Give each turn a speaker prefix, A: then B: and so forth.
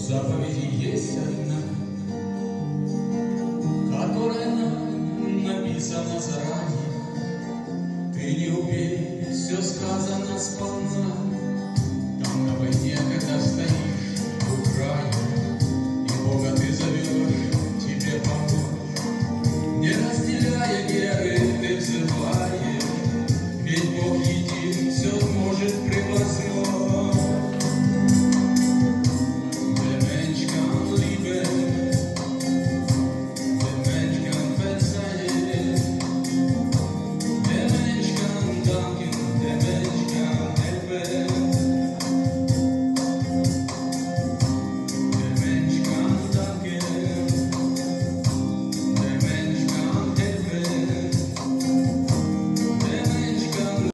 A: заповеди есть одна, которая нам написана заранее. Ты не убей, все сказано сполна. Там на войне, когда стоишь